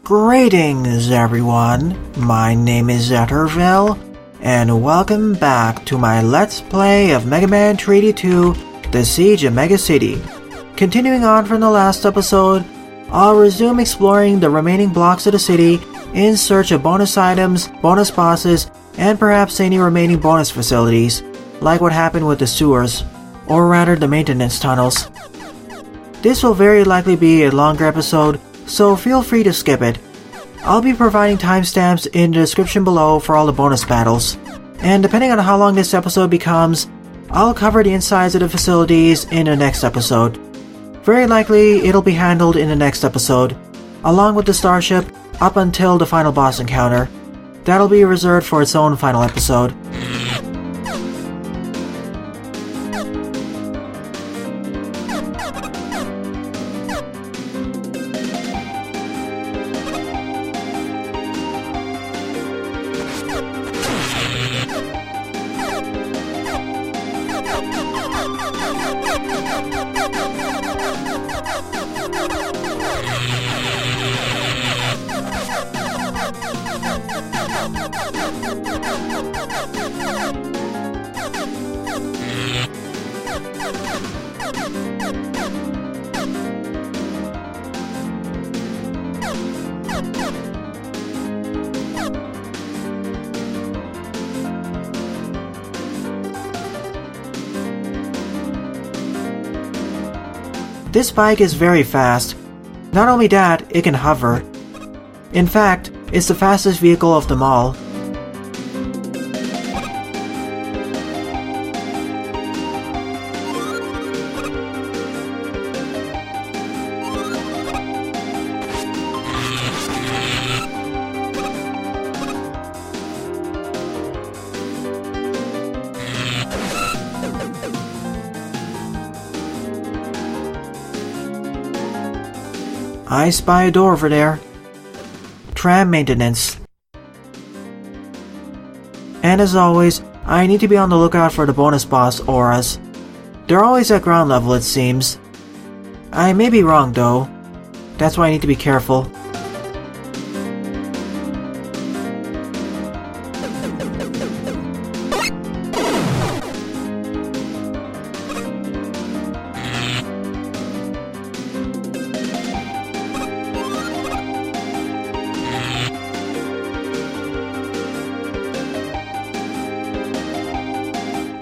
Greetings everyone, my name is Zetterville, and welcome back to my Let's Play of Mega Man 3D 2, The Siege of Megacity. Continuing on from the last episode, I'll resume exploring the remaining blocks of the city in search of bonus items, bonus bosses, and perhaps any remaining bonus facilities, like what happened with the sewers, or rather the maintenance tunnels. This will very likely be a longer episode, so feel free to skip it. I'll be providing timestamps in the description below for all the bonus battles, and depending on how long this episode becomes, I'll cover the insides of the facilities in the next episode. Very likely it'll be handled in the next episode, along with the starship up until the final boss encounter. That'll be reserved for its own final episode. This bike is very fast. Not only that, it can hover. In fact, it's the fastest vehicle of them all. I spy a door over there. Tram maintenance. And as always, I need to be on the lookout for the bonus boss auras. They're always at ground level, it seems. I may be wrong though. That's why I need to be careful.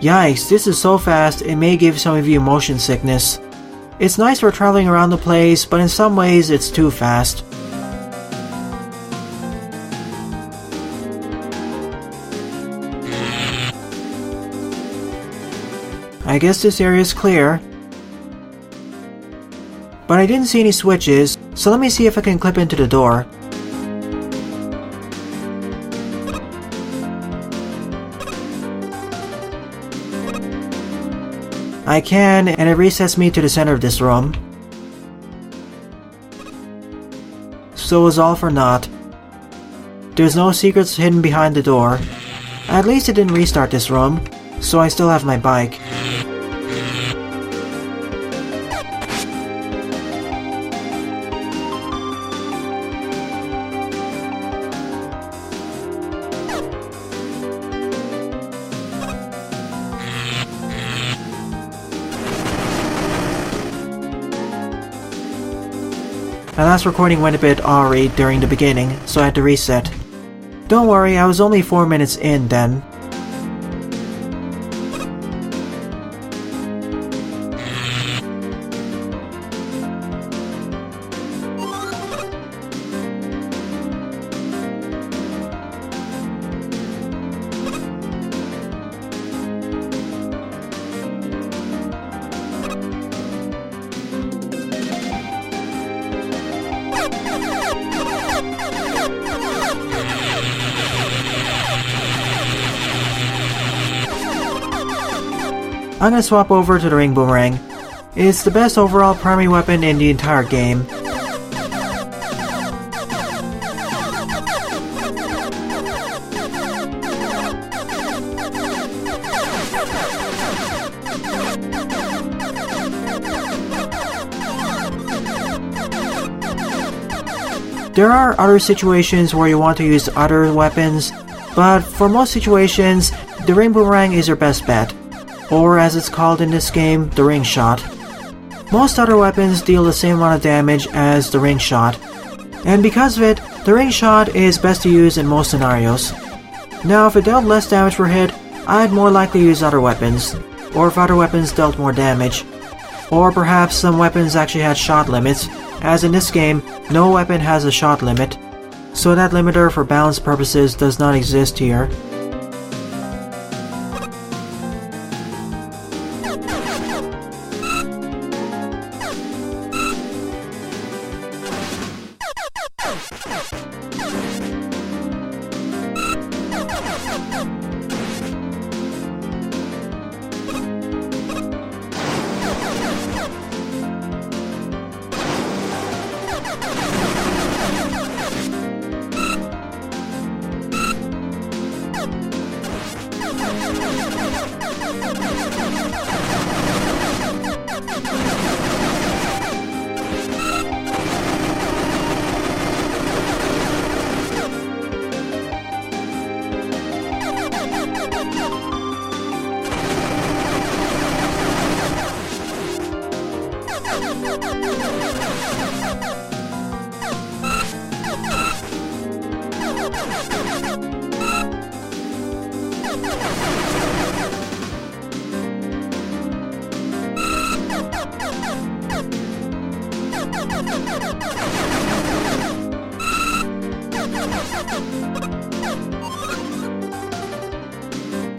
Yikes, this is so fast it may give some of you motion sickness. It's nice for traveling around the place, but in some ways it's too fast. I guess this area is clear. But I didn't see any switches, so let me see if I can clip into the door. I can, and it resets me to the center of this room. So is all for naught. There's no secrets hidden behind the door. At least it didn't restart this room, so I still have my bike. My last recording went a bit awry during the beginning, so I had to reset. Don't worry, I was only 4 minutes in then. I'm gonna swap over to the ring boomerang. It's the best overall primary weapon in the entire game. There are other situations where you want to use other weapons, but for most situations, the ring boomerang is your best bet, or as it's called in this game, the ring shot. Most other weapons deal the same amount of damage as the ring shot, and because of it, the ring shot is best to use in most scenarios. Now if it dealt less damage per hit, I'd more likely use other weapons, or if other weapons dealt more damage. Or perhaps some weapons actually had shot limits, as in this game, no weapon has a shot limit, so that limiter for balance purposes does not exist here.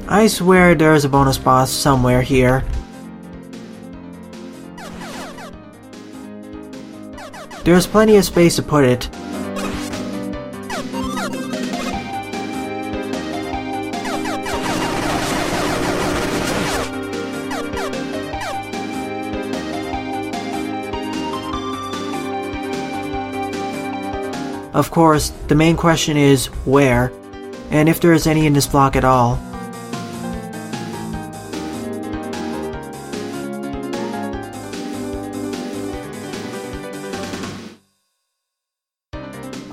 I swear there's a bonus boss somewhere here. There's plenty of space to put it. Of course, the main question is where, and if there is any in this block at all.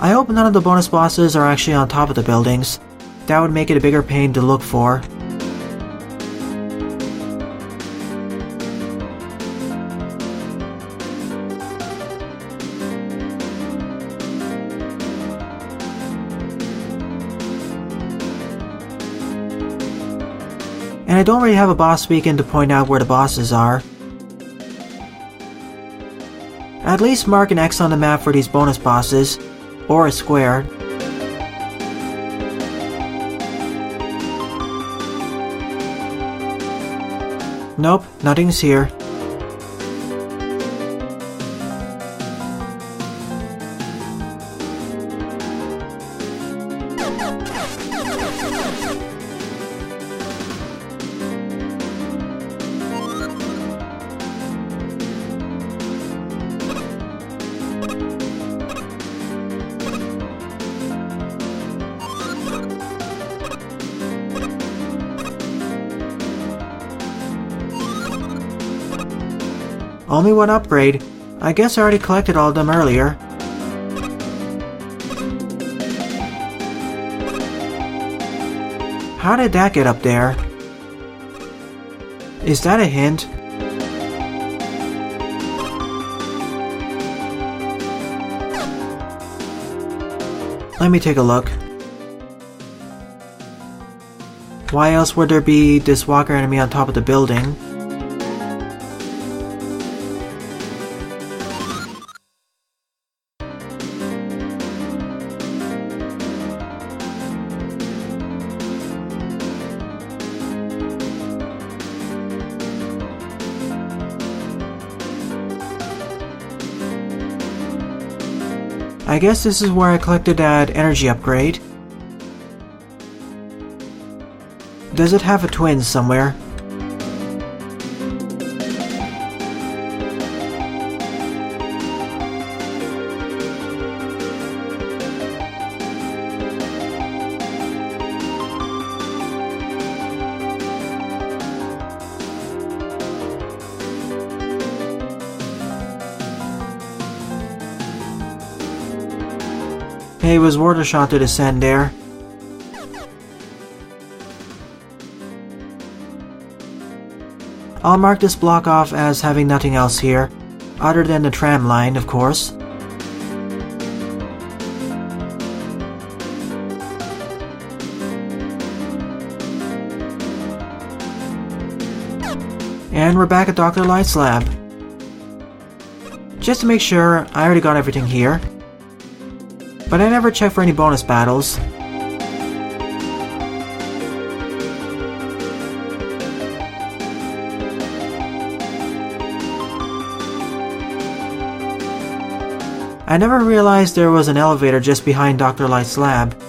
I hope none of the bonus bosses are actually on top of the buildings. That would make it a bigger pain to look for. And I don't really have a boss beacon to point out where the bosses are. At least mark an X on the map for these bonus bosses. Or a square. Nope, nothing's here. Only one upgrade. I guess I already collected all of them earlier. How did that get up there? Is that a hint? Let me take a look. Why else would there be this walker enemy on top of the building? I guess this is where I collected that energy upgrade. Does it have a twin somewhere? It was worth a shot to descend there. I'll mark this block off as having nothing else here, other than the tram line, of course. And we're back at Dr. Light's lab. Just to make sure, I already got everything here. But I never checked for any bonus battles. I never realized there was an elevator just behind Dr. Light's lab.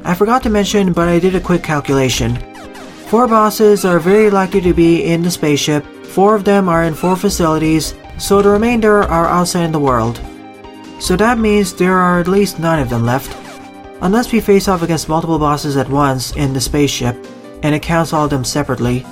I forgot to mention, but I did a quick calculation. 4 bosses are very likely to be in the spaceship, 4 of them are in 4 facilities, so the remainder are outside in the world. So that means there are at least 9 of them left. Unless we face off against multiple bosses at once in the spaceship, and it counts all of them separately.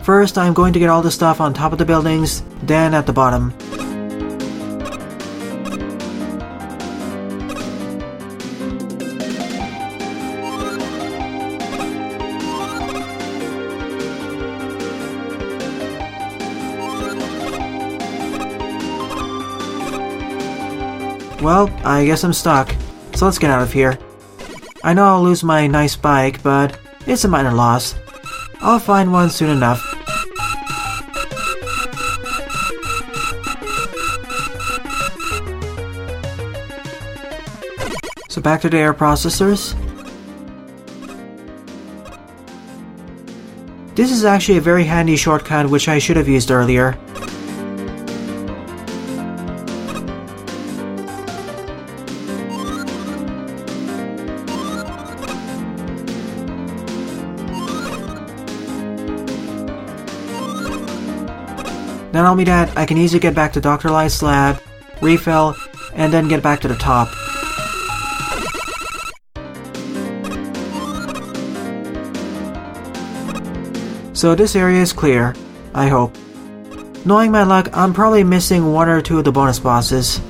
First, I'm going to get all the stuff on top of the buildings, then at the bottom. Well, I guess I'm stuck, so let's get out of here. I know I'll lose my nice bike, but it's a minor loss. I'll find one soon enough. So back to the air processors. This is actually a very handy shortcut which I should have used earlier. Not only that, I can easily get back to Dr. Light's lab, refill, and then get back to the top. So this area is clear, I hope. Knowing my luck, I'm probably missing 1 or 2 of the bonus bosses.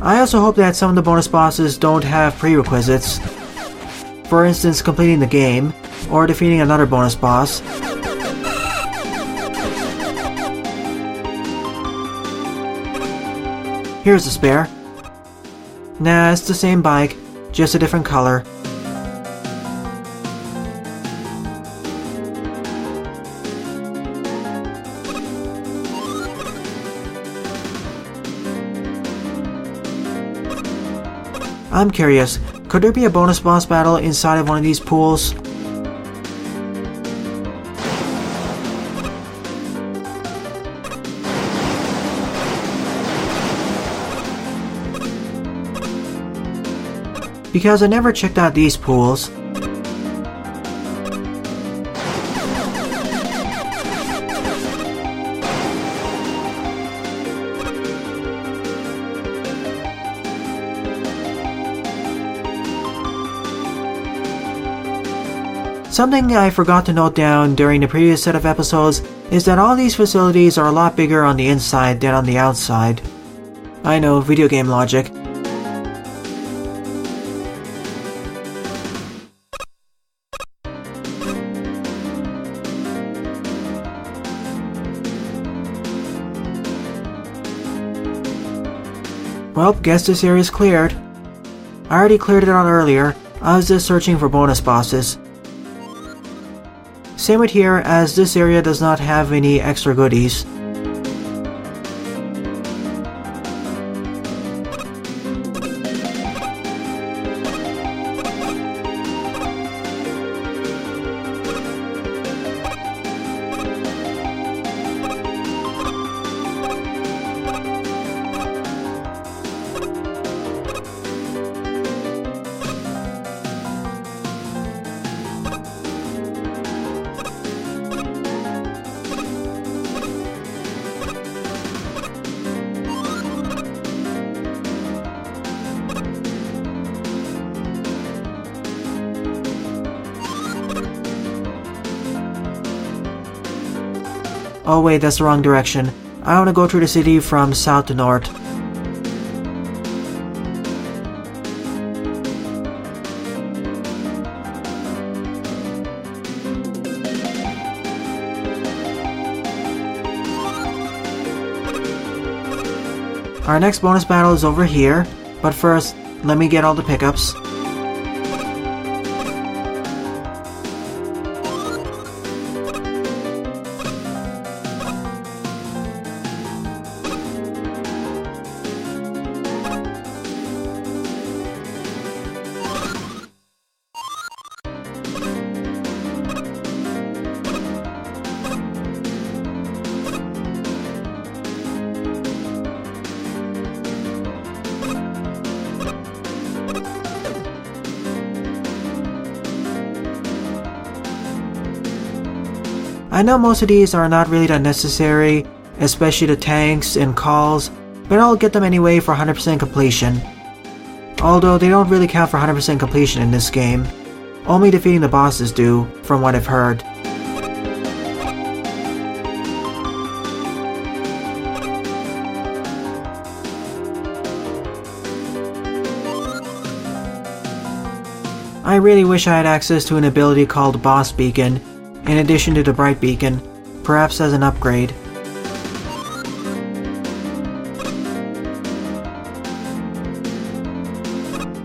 I also hope that some of the bonus bosses don't have prerequisites. For instance, completing the game, or defeating another bonus boss. Here's the spare. Nah, it's the same bike, just a different color. I'm curious, could there be a bonus boss battle inside of one of these pools? Because I never checked out these pools. Something I forgot to note down during the previous set of episodes is that all these facilities are a lot bigger on the inside than on the outside. I know, video game logic. Well, guess this area is cleared. I already cleared it out earlier, I was just searching for bonus bosses. Same with here, as this area does not have any extra goodies. Oh wait, that's the wrong direction. I want to go through the city from south to north. Our next bonus battle is over here, but first, let me get all the pickups. I know most of these are not really that necessary, especially the tanks and calls, but I'll get them anyway for 100% completion. Although they don't really count for 100% completion in this game. Only defeating the bosses do, from what I've heard. I really wish I had access to an ability called Boss Beacon, in addition to the Bright Beacon, perhaps as an upgrade.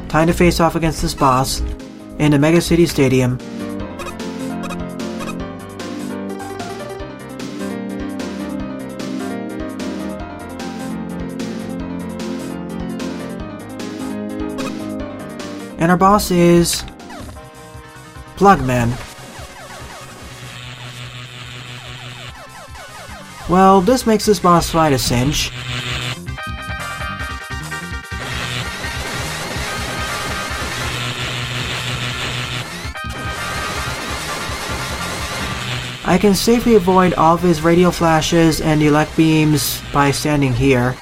Time to face off against this boss, in the Megacity Stadium. And our boss is... Plugman. Well, this makes this boss fight a cinch. I can safely avoid all of his radio flashes and elect beams by standing here.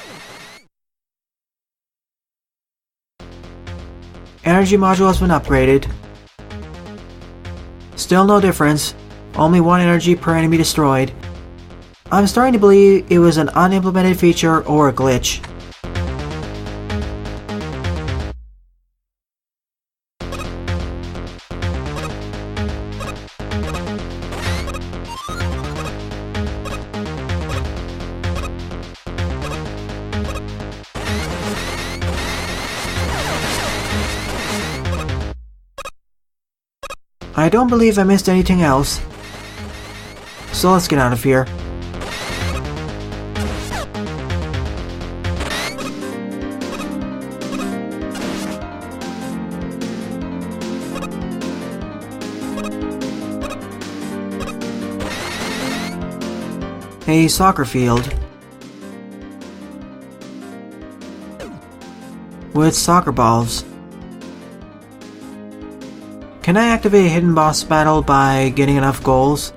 Energy module has been upgraded. Still no difference, only 1 energy per enemy destroyed. I'm starting to believe it was an unimplemented feature or a glitch. I don't believe I missed anything else. So let's get out of here. A soccer field. With soccer balls. Can I activate a hidden boss battle by getting enough goals?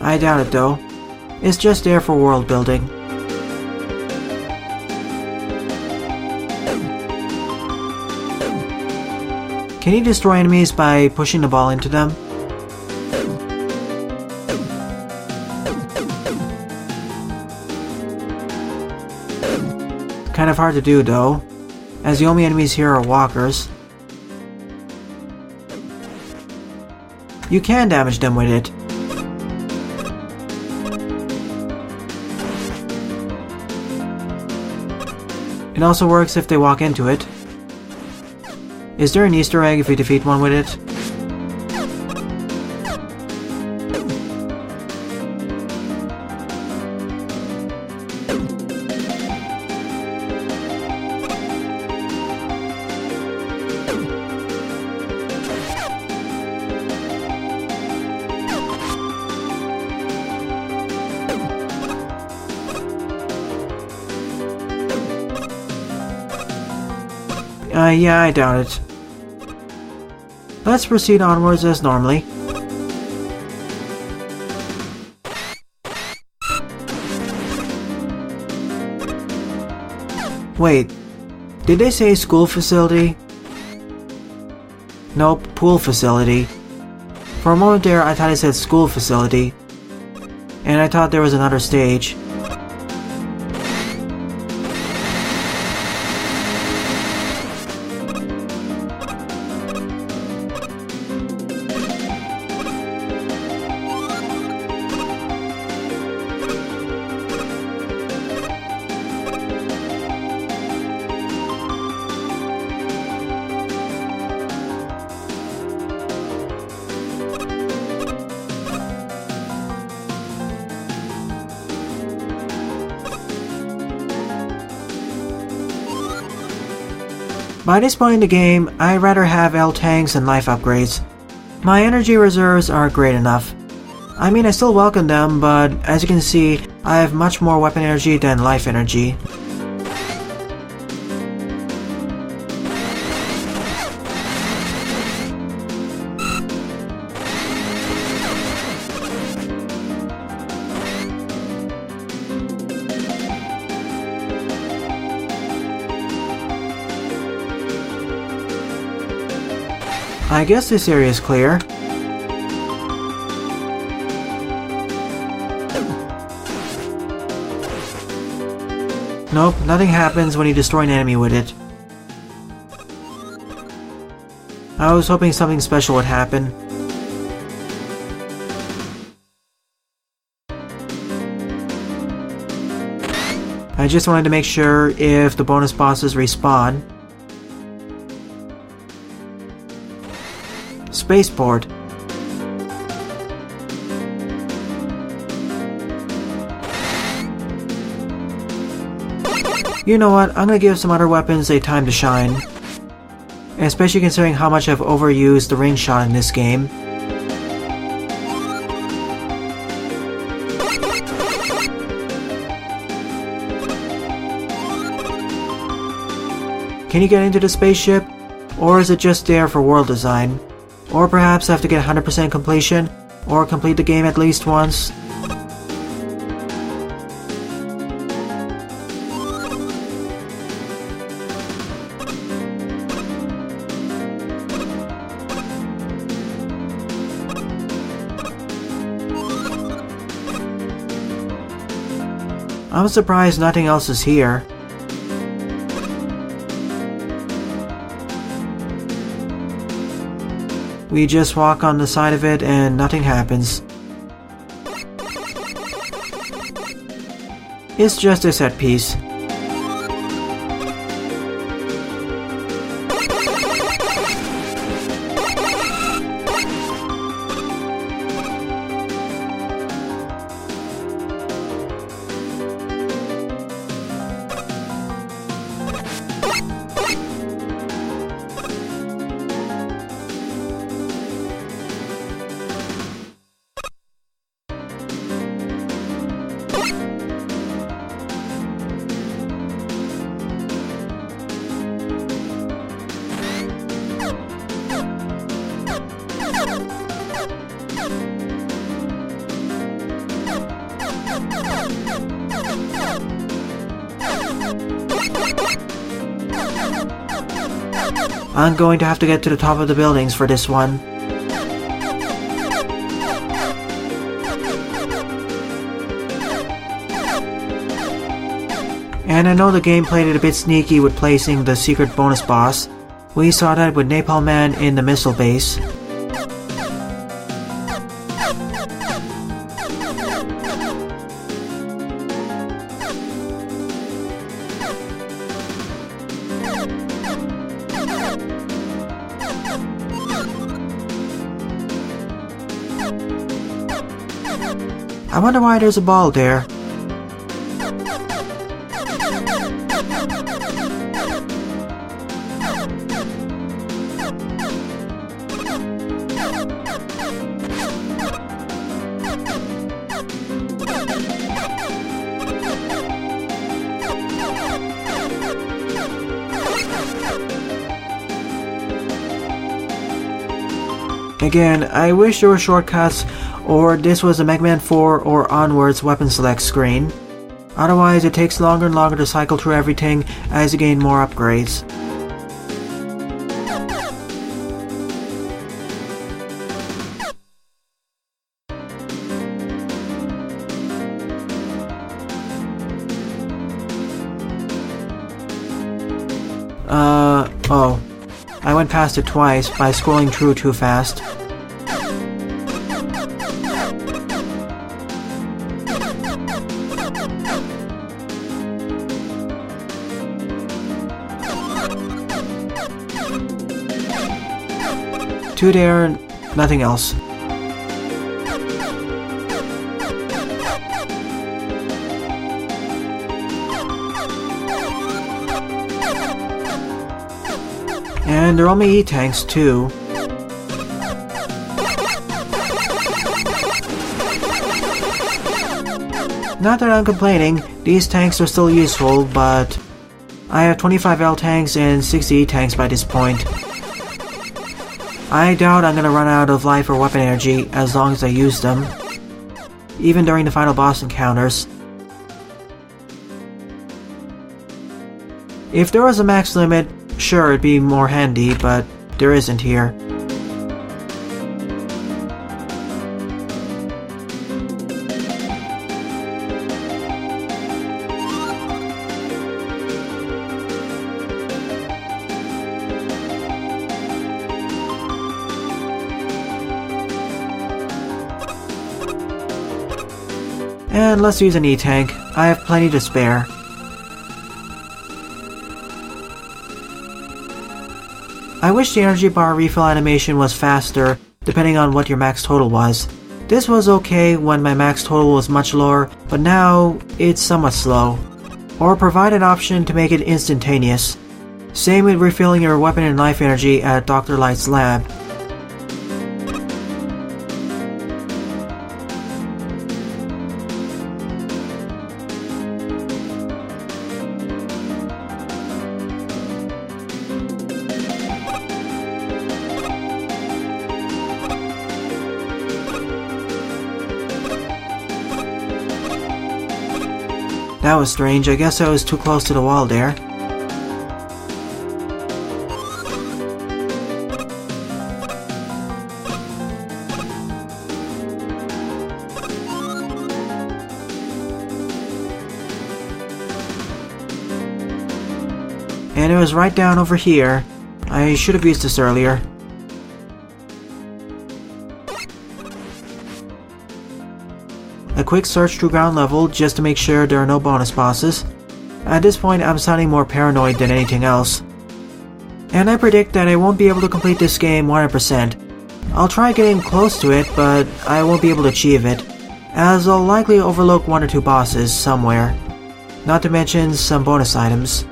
I doubt it though. It's just there for world building. Can you destroy enemies by pushing the ball into them? Kind of hard to do though, as the only enemies here are walkers. You can damage them with it. It also works if they walk into it. Is there an Easter egg if you defeat one with it? Yeah, I doubt it. Let's proceed onwards as normally. Wait, did they say school facility? Nope, pool facility. For a moment there, I thought it said school facility. And I thought there was another stage. By this point in the game, I'd rather have L tanks and life upgrades. My energy reserves are great enough. I mean, I still welcome them, but as you can see, I have much more weapon energy than life energy. I guess this area is clear. Nope, nothing happens when you destroy an enemy with it. I was hoping something special would happen. I just wanted to make sure if the bonus bosses respawn. Spaceport. You know what, I'm gonna give some other weapons a time to shine. Especially considering how much I've overused the ring shot in this game. Can you get into the spaceship? Or is it just there for world design? Or perhaps I have to get 100% completion, or complete the game at least once. I'm surprised nothing else is here. We just walk on the side of it and nothing happens. It's just a set piece. I'm going to have to get to the top of the buildings for this one. And I know the game played it a bit sneaky with placing the secret bonus boss. We saw that with Napalm Man in the missile base. I wonder why there's a ball there. Again, I wish there were shortcuts, or this was a Mega Man 4 or onwards weapon select screen. Otherwise, it takes longer and longer to cycle through everything as you gain more upgrades. Oh. I went past it twice by scrolling through too fast. Two there, nothing else. And there are only E-tanks too. Not that I'm complaining, these tanks are still useful, but I have 25 L-tanks and 60 E-tanks by this point. I doubt I'm gonna run out of life or weapon energy as long as I use them, even during the final boss encounters. If there was a max limit, sure, it'd be more handy, but there isn't here. And let's use an E-tank. I have plenty to spare. I wish the energy bar refill animation was faster, depending on what your max total was. This was okay when my max total was much lower, but now it's somewhat slow. Or provide an option to make it instantaneous. Same with refilling your weapon and life energy at Dr. Light's lab. That was strange, I guess I was too close to the wall there. And it was right down over here. I should have used this earlier. A quick search through ground level just to make sure there are no bonus bosses. At this point I'm sounding more paranoid than anything else. And I predict that I won't be able to complete this game 100%. I'll try getting close to it, but I won't be able to achieve it, as I'll likely overlook one or two bosses somewhere. Not to mention some bonus items.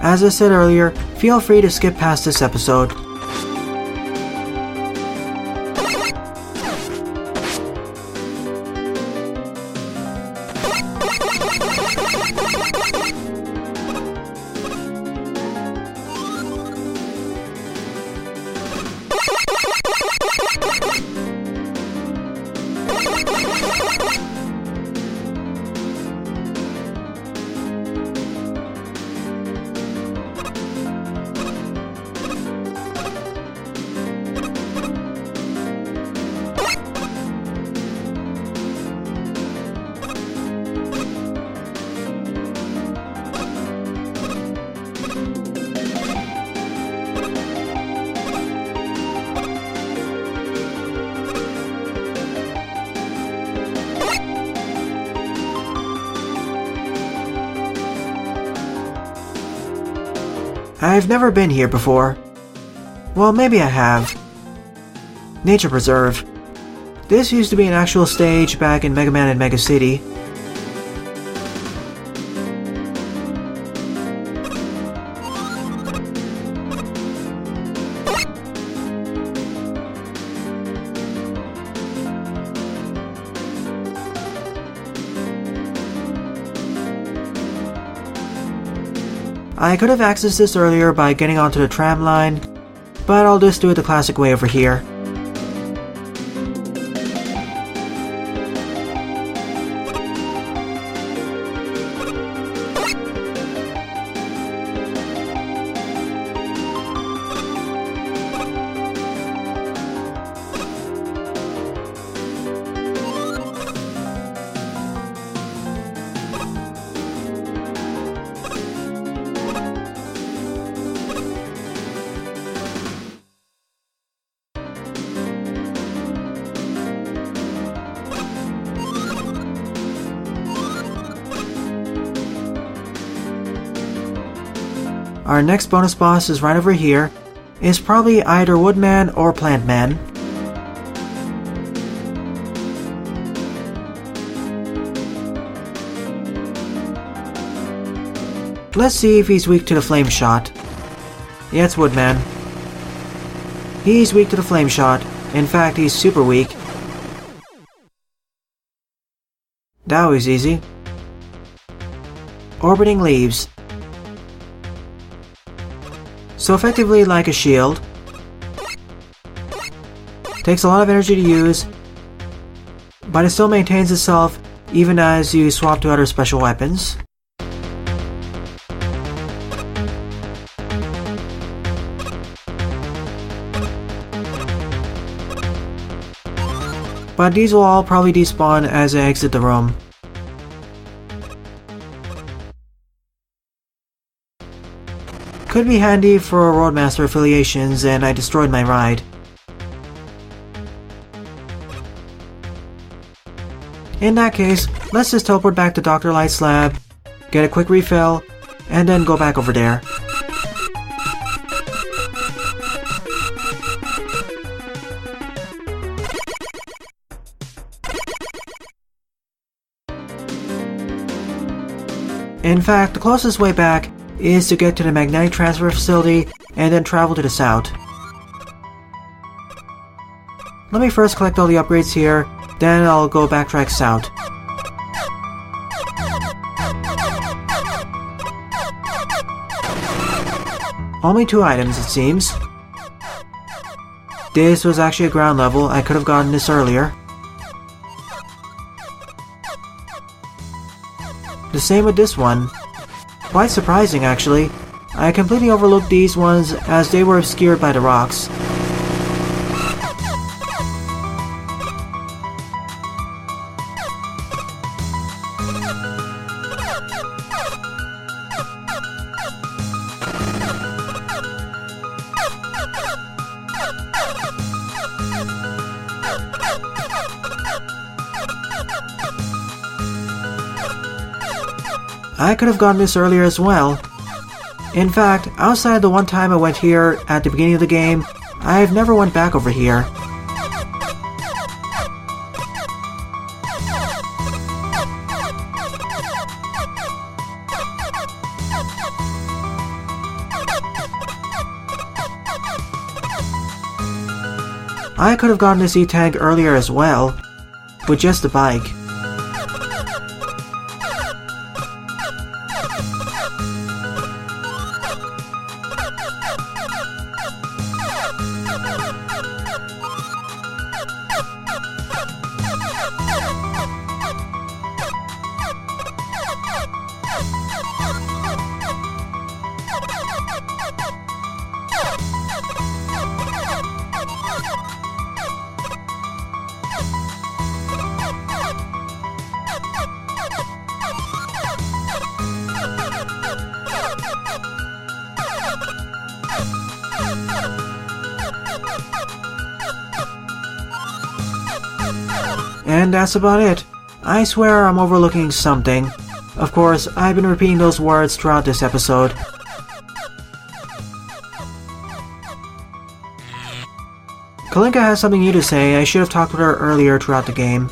As I said earlier, feel free to skip past this episode. I've never been here before. Well, maybe I have. Nature Preserve. This used to be an actual stage back in Mega Man and Megacity. I could have accessed this earlier by getting onto the tram line, but I'll just do it the classic way over here. Our next bonus boss is right over here. It's probably either Woodman or Plantman. Let's see if he's weak to the flame shot. Yeah, it's Woodman. He's weak to the flame shot. In fact, he's super weak. That was easy. Orbiting Leaves. So effectively like a shield. Takes a lot of energy to use, but it still maintains itself even as you swap to other special weapons. But these will all probably despawn as I exit the room. Could be handy for Roadmaster affiliations, and I destroyed my ride. In that case, let's just teleport back to Dr. Light's lab, get a quick refill, and then go back over there. In fact, the closest way back is to get to the magnetic transfer facility and then travel to the south. Let me first collect all the upgrades here, then I'll go backtrack south. Only 2 items, it seems. This was actually a ground level, I could have gotten this earlier. The same with this one. Quite surprising, actually. I completely overlooked these ones as they were obscured by the rocks. I could have gotten this earlier as well. In fact, outside the one time I went here at the beginning of the game, I've never went back over here. I could have gotten this E-Tank earlier as well, with just the bike. And that's about it. I swear I'm overlooking something. Of course, I've been repeating those words throughout this episode. Kalinka has something new to say. I should have talked with her earlier throughout the game.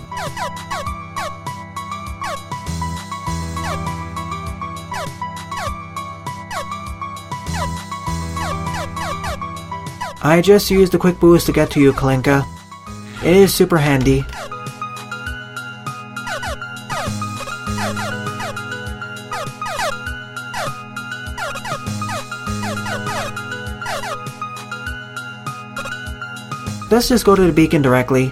I just used the quick boost to get to you, Kalinka. It is super handy. Let's just go to the beacon directly.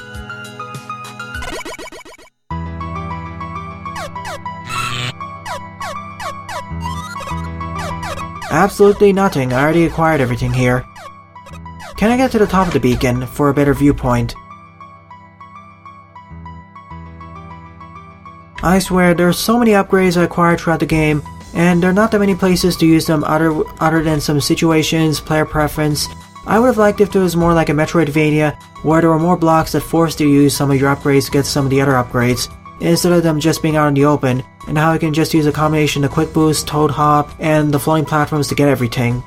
Absolutely nothing, I already acquired everything here. Can I get to the top of the beacon for a better viewpoint? I swear, there's so many upgrades I acquired throughout the game, and there are not that many places to use them other than some situations, player preference. I would have liked if it was more like a Metroidvania, where there were more blocks that forced you to use some of your upgrades to get some of the other upgrades, instead of them just being out in the open, and how I can just use a combination of Quick Boost, Toad Hop, and the floating platforms to get everything.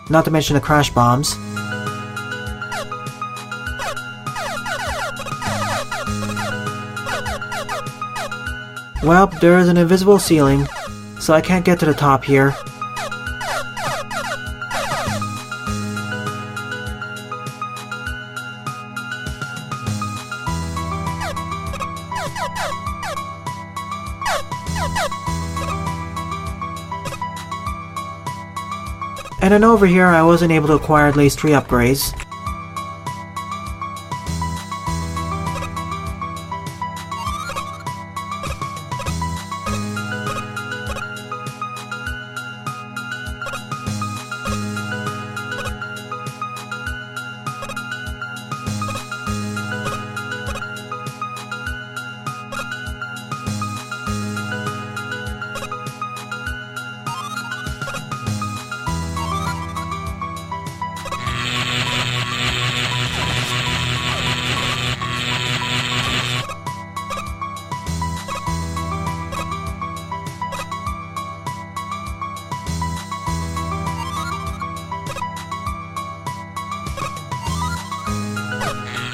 Not to mention the crash bombs. Well, there is an invisible ceiling, so I can't get to the top here. And then over here I wasn't able to acquire at least 3 upgrades.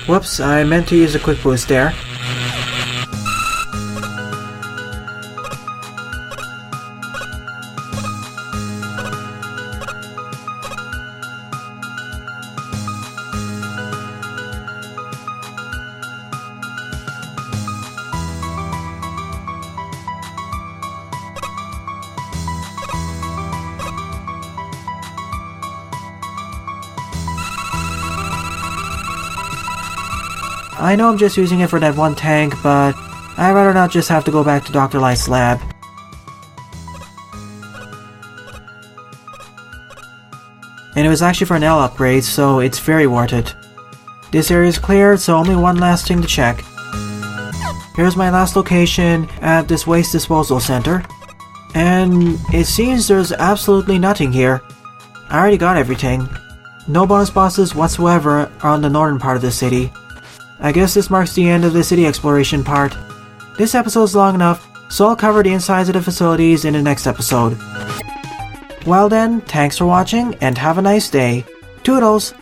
Whoops, I meant to use a quick boost there. I know I'm just using it for that one tank, but I'd rather not just have to go back to Dr. Light's lab. And it was actually for an L upgrade, so it's very worth it. This area is cleared, so only one last thing to check. Here's my last location at this waste disposal center. And it seems there's absolutely nothing here. I already got everything. No bonus bosses whatsoever are on the northern part of the city. I guess this marks the end of the city exploration part. This episode's long enough, so I'll cover the insides of the facilities in the next episode. Well then, thanks for watching and have a nice day. Toodles!